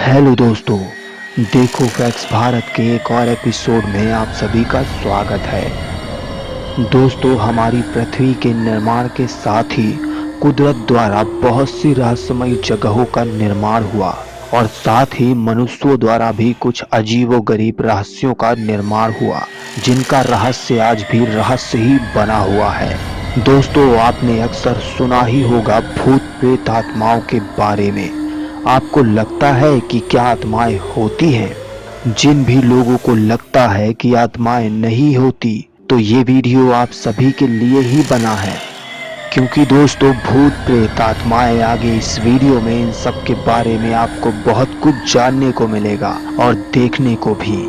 Hello दोस्तों, देखो facts Bharat के एक और एपिसोड में आप सभी का स्वागत है। दोस्तों, हमारी पृथ्वी के निर्माण के साथ ही कुदरत द्वारा बहुत सी रहस्यमयी जगहों का निर्माण हुआ और साथ ही मनुष्यों द्वारा भी कुछ अजीबोगरीब रहस्यों का निर्माण हुआ, जिनका रहस्य आज भी रहस्य ही बना हुआ है। दोस्तों, आपने अक्सर सुना ही होगा भूत प्रेत आत्माओं के बारे में। आपको लगता है कि क्या आत्माएं होती हैं? जिन भी लोगों को लगता है कि आत्माएं नहीं होती, तो ये वीडियो आप सभी के लिए ही बना है, क्योंकि दोस्तों भूत प्रेत आत्माएं आगे इस वीडियो में इन सब के बारे में आपको बहुत कुछ जानने को मिलेगा और देखने को भी।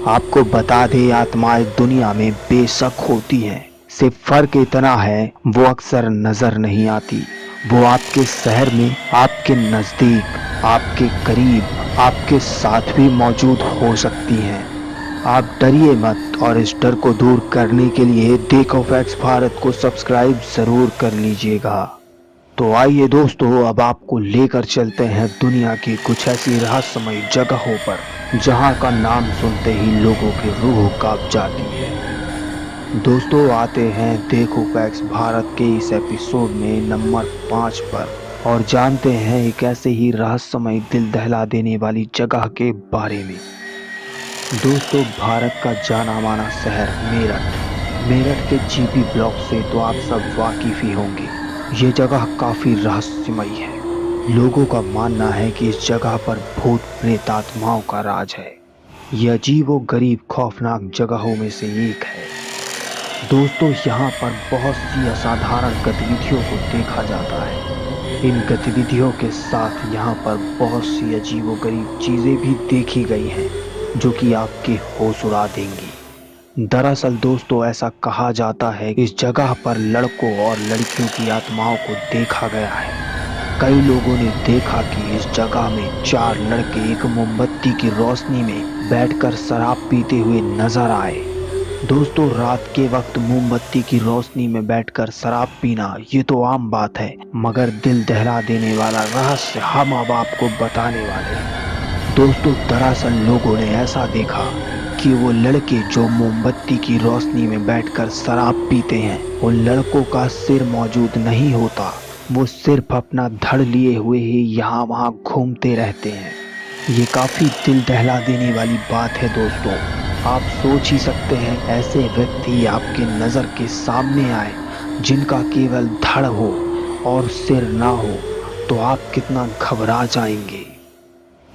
आपको बता दे, आत्माएं दुनिया में बेशक होती हैं, सिर्फ फर्क इतना है वो अक्सर नजर नहीं आती। वो आपके शहर में, आपके नजदीक, आपके करीब, आपके साथ भी मौजूद हो सकती हैं। आप डरिए मत और इस डर को दूर करने के लिए देखो फैक्ट्स भारत को सब्सक्राइब जरूर कर लीजिएगा। तो आइए दोस्तों, अब आपको लेकर चलते हैं दुनिया की कुछ ऐसी रहस्यमयी जगहों पर जहां का नाम सुनते ही लोगों की रूह कांप जाती है। दोस्तों, आते हैं देखो फैक्ट्स भारत के इस एपिसोड में नंबर 5 पर और जानते हैं एक ऐसे ही रहस्यमय दिल दहला देने वाली जगह के बारे में। दोस्तों, भारत का जाना माना शहर मेरठ के जीपी ब्लॉक से तो आप सब वाकिफ ही होंगे। ये जगह काफी रहस्यमयी है। लोगों का मानना है कि इस जगह पर भूत प्रेत आत्माओं का राज है। यह अजीबो गरीब खौफनाक जगहों में से एक है। दोस्तों, यहाँ पर बहुत सी असाधारण गतिविधियों को देखा जाता है। इन गतिविधियों के साथ यहाँ पर बहुत सी अजीबोगरीब चीजें भी देखी गई हैं, जो कि आपके होश उड़ा देंगी। दरअसल दोस्तों, ऐसा कहा जाता है कि इस जगह पर लड़कों और लड़कियों की आत्माओं को देखा गया है। कई लोगों ने देखा कि इस जगह में 4 लड़के एक मोमबत्ती की रोशनी में बैठकर शराब पीते हुए नजर आए। दोस्तों, रात के वक्त मोमबत्ती की रोशनी में बैठकर शराब पीना ये तो आम बात है, मगर दिल दहला देने वाला रहस्य हम अब आपको बताने वाले हैं। दोस्तों, दरअसल लोगों ने ऐसा देखा कि वो लड़के जो मोमबत्ती की रोशनी में बैठकर शराब पीते हैं, उन लड़कों का सिर मौजूद नहीं होता। वो सिर्फ अपना धड़ लिए हुए ही यहाँ वहाँ घूमते रहते हैं। ये काफी दिल दहला देने वाली बात है दोस्तों। आप सोच ही सकते हैं, ऐसे व्यक्ति आपके नजर के सामने आए जिनका केवल धड़ हो और सिर ना हो, तो आप कितना घबरा जाएंगे।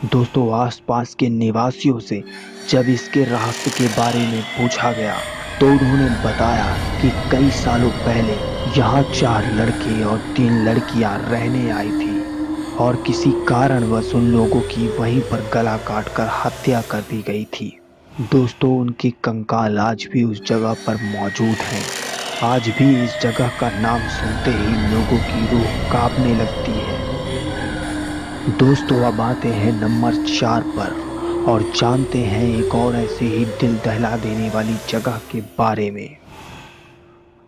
दोस्तों, आसपास के निवासियों से जब इसके रहस्य के बारे में पूछा गया, तो उन्होंने बताया कि कई सालों पहले यहाँ 4 लड़के और 3 लड़कियां रहने आई थी और किसी कारणवश उन लोगों की वहीं पर गला काटकर हत्या कर दी गई थी। दोस्तों, उनके कंकाल आज भी उस जगह पर मौजूद हैं। आज भी इस जगह का नाम सुनते ही लोगों की रूह कांपने लगती है। दोस्तों, अब आते हैं नंबर 4 पर और जानते हैं एक और ऐसे ही दिल दहला देने वाली जगह के बारे में।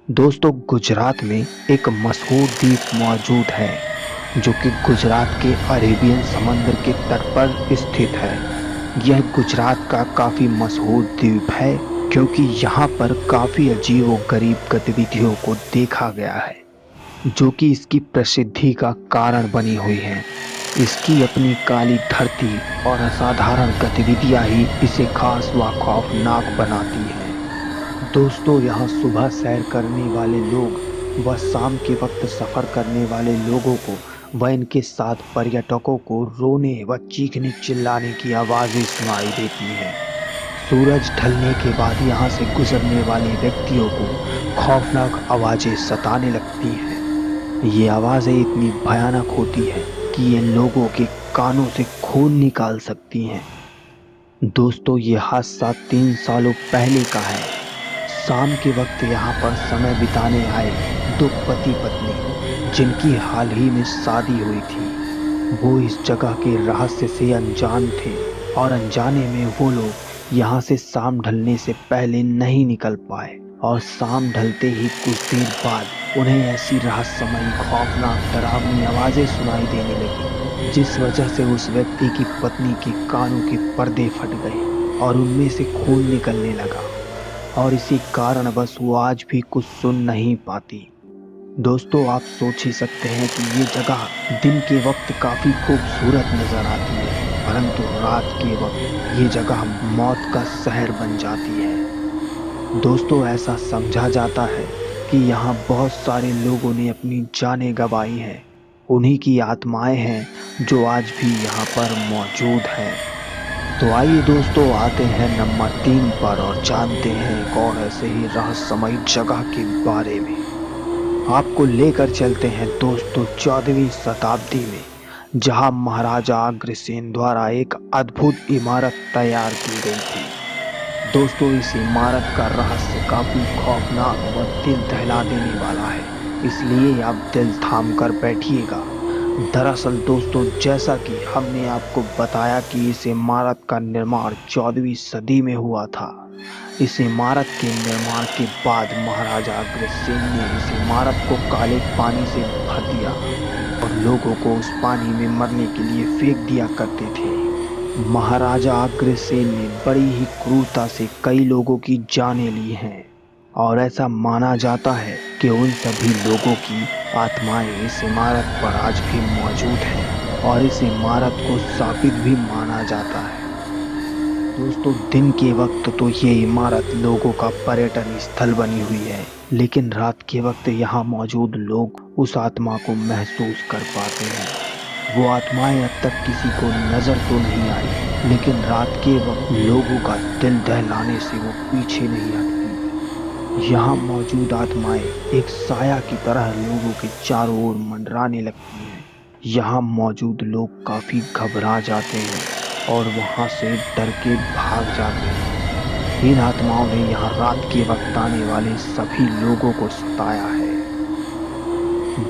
दोस्तों, गुजरात में एक मशहूर द्वीप मौजूद है, जो कि गुजरात के अरेबियन समंदर के तट पर स्थित है। यह गुजरात का काफी मशहूर द्वीप है, क्योंकि यहाँ पर काफी अजीब व गरीब गतिविधियों को देखा गया है, जो कि इसकी प्रसिद्धि का कारण बनी हुई है। इसकी अपनी काली धरती और असाधारण गतिविधियां ही इसे खास व खौफनाक बनाती हैं। दोस्तों, यहाँ सुबह सैर करने वाले लोग व शाम के वक्त सफर करने वाले लोगों को व इनके साथ पर्यटकों को रोने व चीखने चिल्लाने की आवाजें सुनाई देती हैं। सूरज ढलने के बाद यहाँ से गुजरने वाले व्यक्तियों को खौफनाक आवाजें सताने लगती हैं। ये आवाजें इतनी भयानक होती हैं कि ये लोगों के कानों से खून निकाल सकती हैं। दोस्तों, ये हादसा 3 सालों पहले का है। शाम के वक्त यहाँ पर समय बिताने आए 2 पति पत्नी, जिनकी हाल ही में शादी हुई थी, वो इस जगह के रहस्य से अनजान थे और अनजाने में वो लोग यहाँ से शाम ढलने से पहले नहीं निकल पाए। और शाम ढलते ही कुछ देर बाद उन्हें ऐसी रहस्यमयी खौफनाक डरावनी आवाजें सुनाई देने लगी, जिस वजह से उस व्यक्ति की पत्नी के कानों के पर्दे फट गए और उनमें से खून निकलने लगा और इसी कारण बस वो आज भी कुछ सुन नहीं पाती। दोस्तों, आप सोच ही सकते हैं कि ये जगह दिन के वक्त काफी खूबसूरत नजर आती है, परंतु रात के वक्त ये जगह मौत का शहर बन जाती है। दोस्तों, ऐसा समझा जाता है कि यहाँ बहुत सारे लोगों ने अपनी जानें गंवाई हैं। उन्हीं की आत्माएं हैं जो आज भी यहाँ पर मौजूद हैं। तो आइए दोस्तों, आते हैं नंबर 3 पर और जानते हैं एक और ऐसे ही रहस्यमयी जगह के बारे में। आपको लेकर चलते हैं दोस्तों 14वीं शताब्दी में, जहां महाराजा अग्रसेन द्वारा एक अद्भुत इमारत तैयार की गई थी। दोस्तों, इस इमारत का रहस्य काफी खौफनाक व दिल दहला देने वाला है, इसलिए आप दिल थाम कर बैठिएगा। दरअसल दोस्तों, जैसा कि हमने आपको बताया कि इस इमारत का निर्माण 14वीं सदी में हुआ था। इस इमारत के निर्माण के बाद महाराजा अग्रसेन ने इस इमारत को काले पानी से भर दिया और लोगों को उस पानी में मरने के लिए फेंक दिया करते थे। महाराजा अग्रसेन ने बड़ी ही क्रूरता से कई लोगों की जानें ली हैं और ऐसा माना जाता है कि उन सभी लोगों की आत्माएं इस इमारत पर आज भी मौजूद हैं और इस इमारत को शापित भी माना जाता है। दोस्तों, दिन के वक्त तो ये इमारत लोगों का पर्यटन स्थल बनी हुई है, लेकिन रात के वक्त यहाँ मौजूद लोग उस आत्मा को महसूस कर पाते हैं। वो आत्माएं अब तक किसी को नजर तो नहीं आई, लेकिन रात के वक्त लोगों का दिल दहलाने से वो पीछे नहीं हटती। यहाँ मौजूद आत्माएं एक साया की तरह लोगों के चारों ओर मंडराने लगती हैं। यहाँ मौजूद लोग काफी घबरा जाते हैं और वहां से डर के भाग जाते हैं। इन आत्माओं ने यहाँ रात के वक्त आने वाले सभी लोगों को सताया है।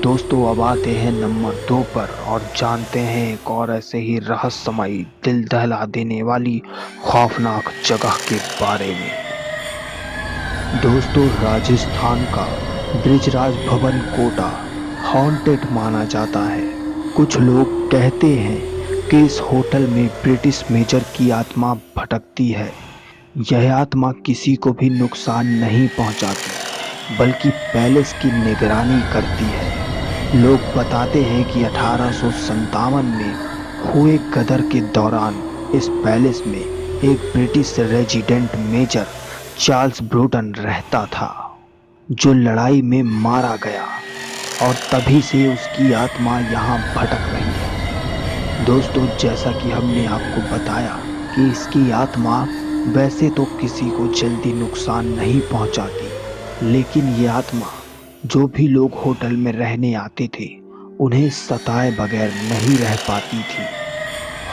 दोस्तों, अब आते हैं नंबर 2 पर और जानते हैं एक और ऐसे ही रहस्यमयी दिल दहला देने वाली खौफनाक जगह के बारे में। दोस्तों, राजस्थान का ब्रिजराज भवन कोटा हॉन्टेड माना जाता है। कुछ लोग कहते हैं कि इस होटल में ब्रिटिश मेजर की आत्मा भटकती है। यह आत्मा किसी को भी नुकसान नहीं पहुंचाती, बल्कि पैलेस की निगरानी करती है। लोग बताते हैं कि 1857 में हुए गदर के दौरान इस पैलेस में एक British resident major Charles Bruton रहता था, जो लड़ाई में मारा गया और तभी से उसकी आत्मा यहाँ भटक रही है। दोस्तों, जैसा कि हमने आपको बताया कि इसकी आत्मा वैसे तो किसी को जल्दी नुकसान नहीं पहुंचाती, लेकिन ये आत्मा जो भी लोग होटल में रहने आते थे उन्हें सताए बगैर नहीं रह पाती थी।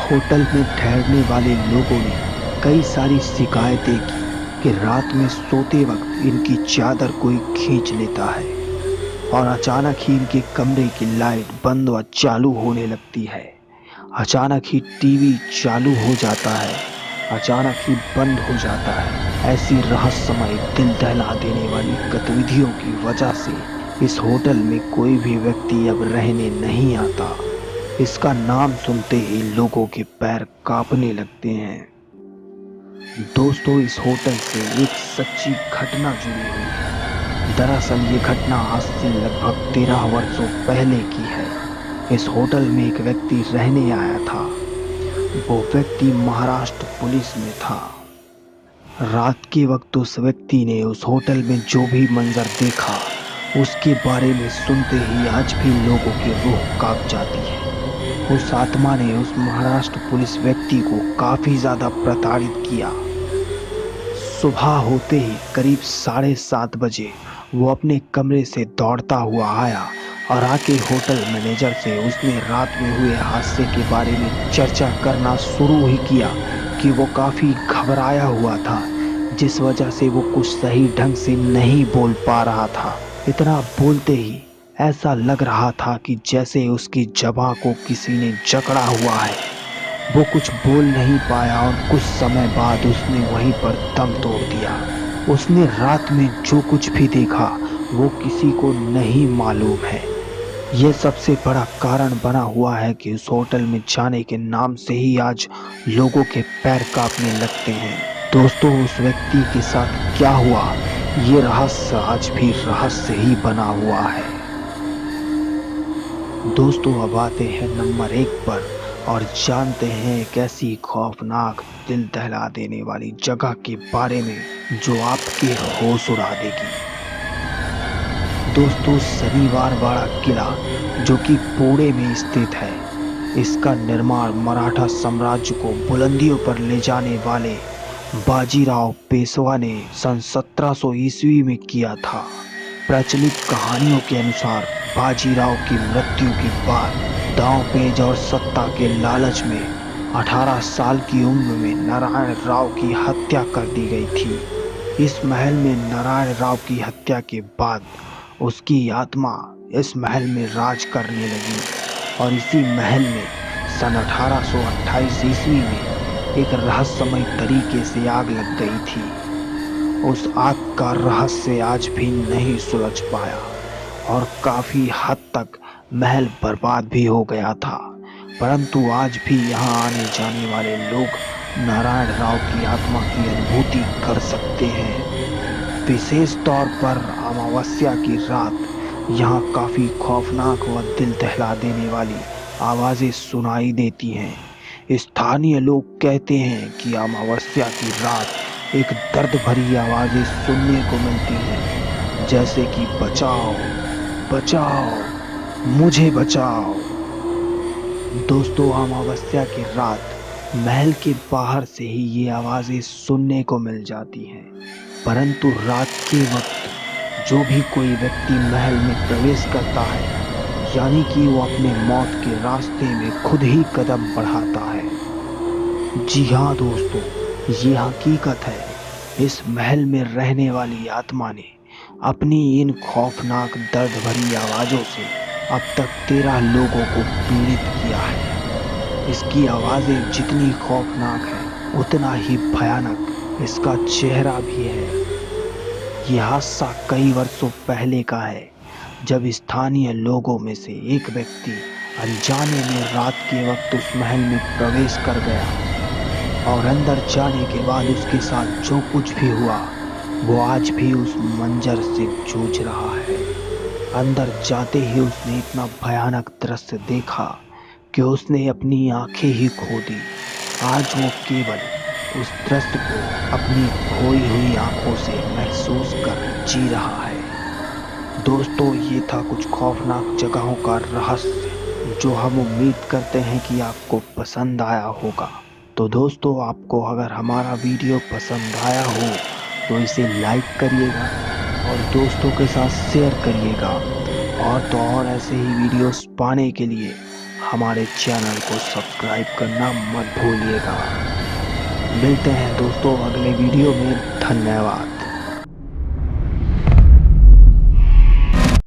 होटल में ठहरने वाले लोगों ने कई सारी शिकायतें की कि रात में सोते वक्त इनकी चादर कोई खींच लेता है और अचानक ही इनके कमरे की लाइट बंद व चालू होने लगती है। अचानक ही टीवी चालू हो जाता है, अचानक ही बंद हो जाता है। ऐसी रहस्यमय दिल दहला देने वाली गतिविधियों की वजह से इस होटल में कोई भी व्यक्ति अब रहने नहीं आता। इसका नाम सुनते ही लोगों के पैर कांपने लगते हैं। दोस्तों, इस होटल से एक सच्ची घटना जुड़ी हुई है। दरअसल ये घटना आज से लगभग 13 वर्षों पहले की है। इस होटल में एक व्यक्ति रहने आया था। वो व्यक्ति महाराष्ट्र पुलिस में था। रात के वक्त उस व्यक्ति ने उस होटल में जो भी मंजर देखा, उसके बारे में सुनते ही आज भी लोगों की रूह कांप जाती है। उस आत्मा ने उस महाराष्ट्र पुलिस व्यक्ति को काफी ज्यादा प्रताड़ित किया। सुबह होते ही करीब 7:30 बजे वो अपने कमरे से दौड़ता हुआ आया और आके होटल मैनेजर से उसने रात में हुए हादसे के बारे में चर्चा करना शुरू ही किया कि वो काफी घबराया हुआ था, जिस वजह से वो कुछ सही ढंग से नहीं बोल पा रहा था। इतना बोलते ही ऐसा लग रहा था कि जैसे उसकी जुबान को किसी ने जकड़ा हुआ है। वो कुछ बोल नहीं पाया और कुछ समय बाद उसने वहीं पर दम तोड़ दिया। उसने रात में जो कुछ भी देखा वो किसी को नहीं मालूम है। ये सबसे बड़ा कारण बना हुआ है कि उस होटल में जाने के नाम से ही आज लोगों के पैर कांपने लगते हैं। दोस्तों, उस व्यक्ति के साथ क्या हुआ, ये रहस्य आज भी रहस्य ही बना हुआ है। दोस्तों, अब आते हैं नंबर 1 पर और जानते हैं एक ऐसी खौफनाक, दिल दहला देने वाली जगह के बारे में जो आपके होश उड़ा देगी। दोस्तों, शनिवार वाड़ा किला जो कि पुणे में स्थित है, इसका निर्माण मराठा साम्राज्य को बुलंदियों पर ले जाने वाले बाजीराव पेशवा ने सन 1700 ईस्वी में किया था। प्रचलित कहानियों के अनुसार बाजीराव की मृत्यु के बाद दांवपेच और सत्ता के लालच में 18 साल की उम्र में नारायण राव की हत्या कर दी गई थी। इस महल में नारायण राव की हत्या के बाद उसकी आत्मा इस महल में राज करने लगी और इसी महल में सन 1828 ईस्वी में एक रहस्यमय तरीके से आग लग गई थी। उस आग का रहस्य आज भी नहीं सुलझ पाया और काफी हद तक महल बर्बाद भी हो गया था। परंतु आज भी यहाँ आने जाने वाले लोग नारायण राव की आत्मा की अनुभूति कर सकते हैं। विशेष तौर पर अमावस्या की रात यहाँ काफी खौफनाक व दिल दहला देने वाली आवाजें सुनाई देती हैं। स्थानीय लोग कहते हैं कि अमावस्या की रात एक दर्द भरी आवाजें सुनने को मिलती हैं, जैसे कि बचाओ बचाओ, मुझे बचाओ। दोस्तों, अमावस्या की रात महल के बाहर से ही ये आवाजें सुनने को मिल जाती हैं। परंतु रात के वक्त जो भी कोई व्यक्ति महल में प्रवेश करता है, यानी कि वो अपने मौत के रास्ते में खुद ही कदम बढ़ाता है। जी हाँ दोस्तों, ये हकीकत है। इस महल में रहने वाली आत्मा ने अपनी इन खौफनाक दर्द भरी आवाजों से अब तक 13 लोगों को पीड़ित किया है। इसकी आवाजें जितनी खौफनाक है उतना ही भयानक इसका चेहरा भी है। यह हादसा कई वर्षों पहले का है, जब स्थानीय लोगों में से एक व्यक्ति अनजाने में रात के वक्त उस महल में प्रवेश कर गया और अंदर जाने के बाद उसके साथ जो कुछ भी हुआ वो आज भी उस मंजर से जूझ रहा है। अंदर जाते ही उसने इतना भयानक दृश्य देखा कि उसने अपनी आंखें ही खो दी। आज वो केवल उस दृश्य को अपनी खोई हुई आंखों से महसूस कर जी रहा है। दोस्तों, ये था कुछ खौफनाक जगहों का रहस्य जो हम उम्मीद करते हैं कि आपको पसंद आया होगा। तो दोस्तों, आपको अगर हमारा वीडियो पसंद आया हो तो इसे लाइक करिएगा और दोस्तों के साथ शेयर करिएगा। और तो और ऐसे ही वीडियोस पाने के लिए हमारे चैनल को सब्सक्राइब करना मत भूलिएगा। मिलते हैं दोस्तों अगले वीडियो में। धन्यवाद।